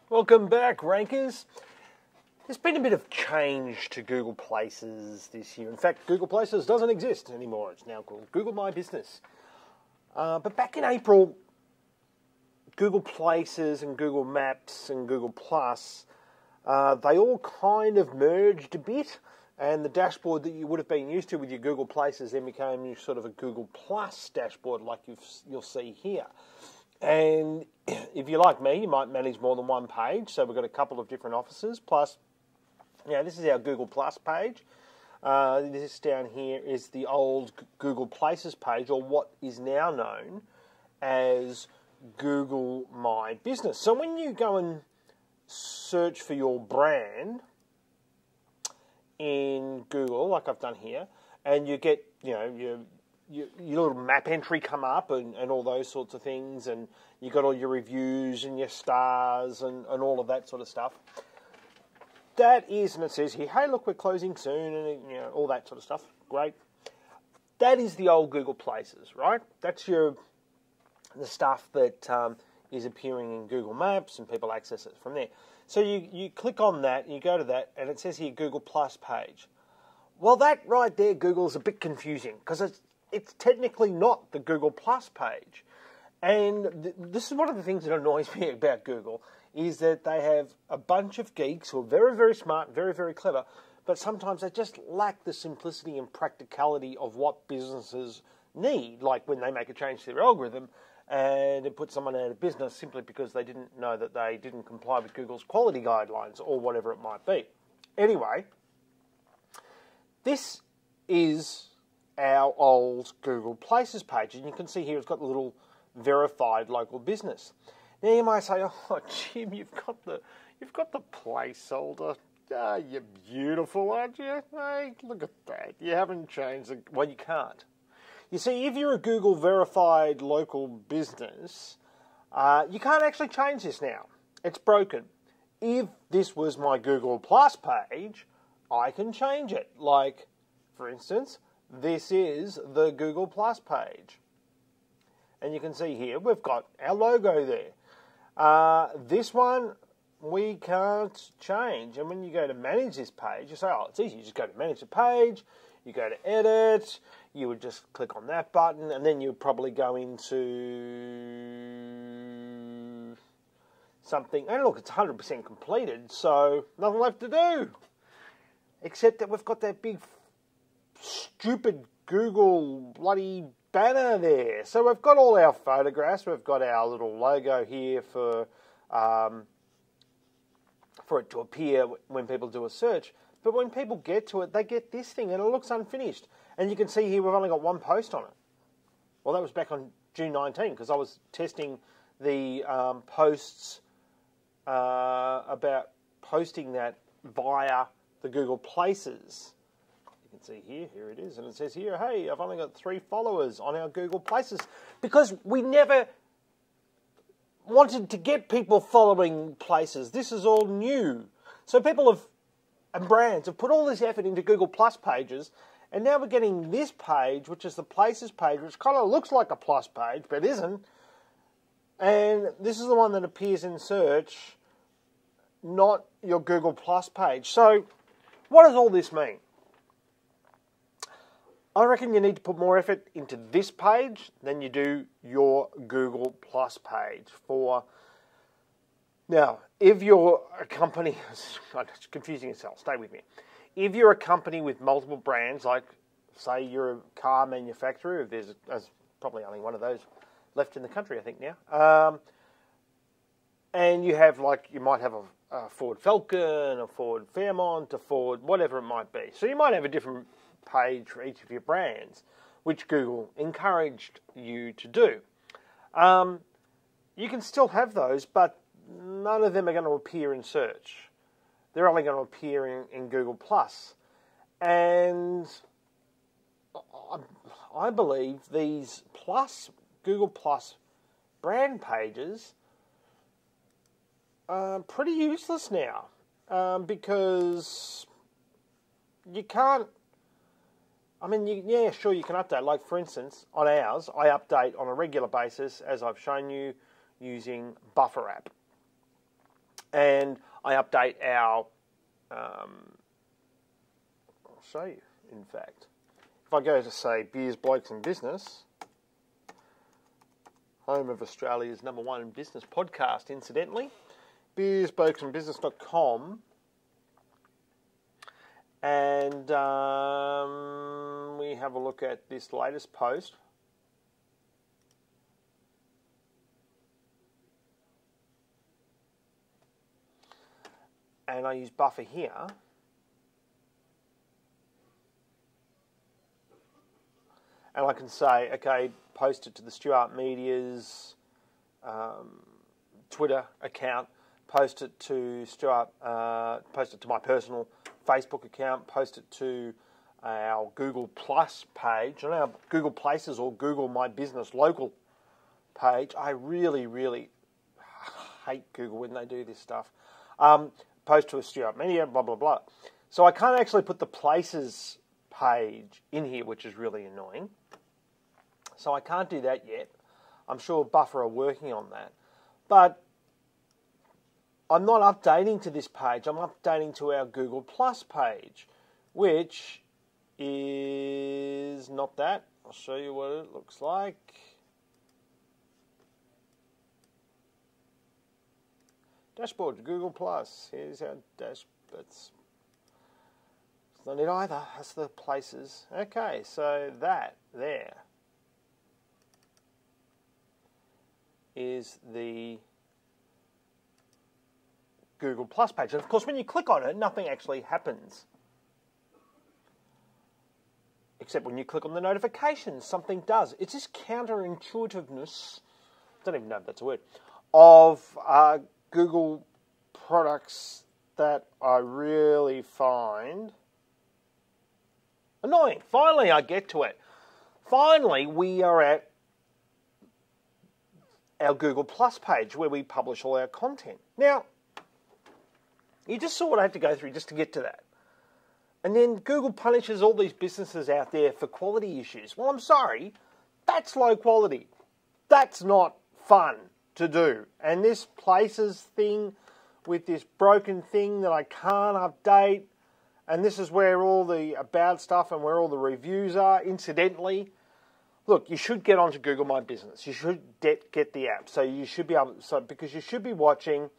Welcome back, Rankers. There's been a bit of change to Google Places this year. In fact, Google Places doesn't exist anymore. It's now called Google My Business. But back in April, Google Places and Google Maps and Google Plus, they all kind of merged a bit. And the dashboard that you would have been used to with your Google Places then became sort of a Google Plus dashboard like you'll see here. And if you're like me, you might manage more than one page. So we've got a couple of different offices. Plus, this is our Google Plus page. This down here is the old Google Places page, or what is now known as Google My Business. So when you go and search for your brand in Google, like I've done here, and you get, your little map entry come up and all those sorts of things, and you got all your reviews and your stars and all of that sort of stuff. That is, and it says here, hey, look, we're closing soon, and all that sort of stuff. Great. That is the old Google Places, right? That's the stuff that is appearing in Google Maps, and people access it from there. So you click on that, and you go to that, and it says here Google Plus page. Well, that right there, Google's a bit confusing, because it's technically not the Google Plus page. And this is one of the things that annoys me about Google, is that they have a bunch of geeks who are very, very smart, very, very clever, but sometimes they just lack the simplicity and practicality of what businesses need, like when they make a change to their algorithm and it puts someone out of business simply because they didn't know that they didn't comply with Google's quality guidelines or whatever it might be. Anyway, this is our old Google Places page, and you can see here it's got the little verified local business. Now you might say, "Oh, Jim, you've got the placeholder. Ah, you're beautiful, aren't you? Hey, look at that. You haven't changed it." Well, you can't. You see, if you're a Google verified local business, you can't actually change this now. It's broken. If this was my Google Plus page, I can change it. Like, for instance, this is the Google Plus page. And you can see here, we've got our logo there. This one, we can't change. And when you go to manage this page, you say, oh, it's easy. You just go to manage the page, you go to edit, you would just click on that button, and then you'd probably go into something. And look, it's 100% completed, so nothing left to do. Except that we've got that big, stupid Google bloody banner there. So we've got all our photographs. We've got our little logo here for it to appear when people do a search. But when people get to it, they get this thing, and it looks unfinished. And you can see here we've only got one post on it. Well, that was back on June 19, because I was testing the posts about posting that via the Google Places. You can see here it is, and it says here, hey, I've only got 3 followers on our Google Places, because we never wanted to get people following places. This is all new. So people and brands have put all this effort into Google Plus pages, and now we're getting this page, which is the Places page, which kind of looks like a Plus page, but isn't. And this is the one that appears in search, not your Google Plus page. So what does all this mean? I reckon you need to put more effort into this page than you do your Google Plus page. Now, if you're a company, it's confusing yourself, stay with me. If you're a company with multiple brands, like say you're a car manufacturer, there's probably only one of those left in the country, I think now, and you might have a Ford Falcon, a Ford Fairmont, a Ford, whatever it might be. So you might have a different page for each of your brands, which Google encouraged you to do. You can still have those, but none of them are going to appear in search. They're only going to appear in Google Plus. And I believe these Google Plus brand pages are pretty useless now, because you can't, sure, you can update. Like, for instance, on ours, I update on a regular basis, as I've shown you, using Buffer app. And I update our, I'll show you, in fact. If I go to, say, Beers, Blokes and Business, home of Australia's #1 business podcast, incidentally, beersblokesandbusiness.com, and we have a look at this latest post. And I use Buffer here. And I can say, okay, post it to the Stuart Media's Twitter account, post it to Stuart, post it to my personal Facebook account, post it to our Google Plus page, and our Google Places or Google My Business local page. I really, really hate Google when they do this stuff. Post to a Stuart Media, blah, blah, blah. So I can't actually put the Places page in here, which is really annoying. So I can't do that yet. I'm sure Buffer are working on that. But I'm not updating to this page. I'm updating to our Google Plus page, which is not that. I'll show you what it looks like. Dashboard, Google Plus. Here's our dashboard. It's not it either. That's the Places. Okay, so that there is the Google Plus page. And of course, when you click on it, nothing actually happens. Except when you click on the notifications, something does. It's this counterintuitiveness, I don't even know if that's a word, of Google products that I really find annoying. Finally, I get to it. Finally, we are at our Google Plus page where we publish all our content. Now, you just saw what I had to go through just to get to that. And then Google punishes all these businesses out there for quality issues. Well, I'm sorry, that's low quality. That's not fun to do. And this Places thing with this broken thing that I can't update, and this is where all the about stuff and where all the reviews are, incidentally. Look, you should get onto Google My Business. You should get the app. So you should be able, because you should be watching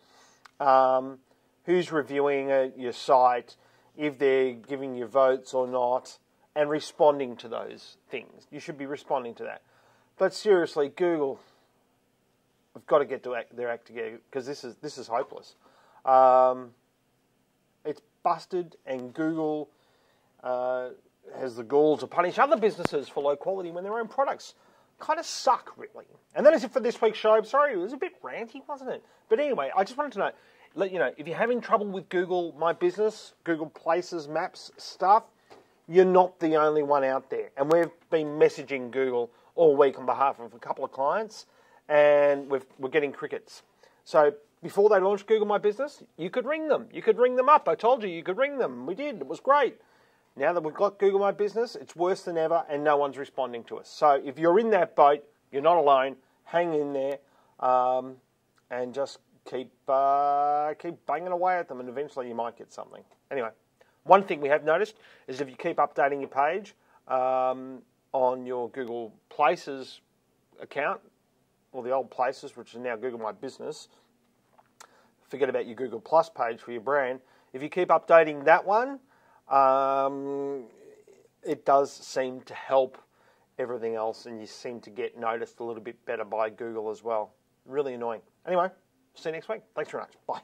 who's reviewing your site, if they're giving you votes or not, and responding to those things. You should be responding to that. But seriously, Google have got to get their act together, because this is hopeless. It's busted, and Google has the gall to punish other businesses for low quality when their own products kind of suck, really. And that is it for this week's show. I'm sorry, it was a bit ranty, wasn't it? But anyway, I just wanted to let you know, if you're having trouble with Google My Business, Google Places, Maps stuff, you're not the only one out there. And we've been messaging Google all week on behalf of a couple of clients, and we're getting crickets. So before they launched Google My Business, you could ring them. You could ring them up. I told you could ring them. We did. It was great. Now that we've got Google My Business, it's worse than ever, and no one's responding to us. So if you're in that boat, you're not alone. Hang in there, and just keep banging away at them, and eventually you might get something. Anyway, one thing we have noticed is if you keep updating your page on your Google Places account, or the old Places, which is now Google My Business, forget about your Google Plus page for your brand. If you keep updating that one, it does seem to help everything else, and you seem to get noticed a little bit better by Google as well. Really annoying. Anyway, see you next week. Thanks very much. Bye.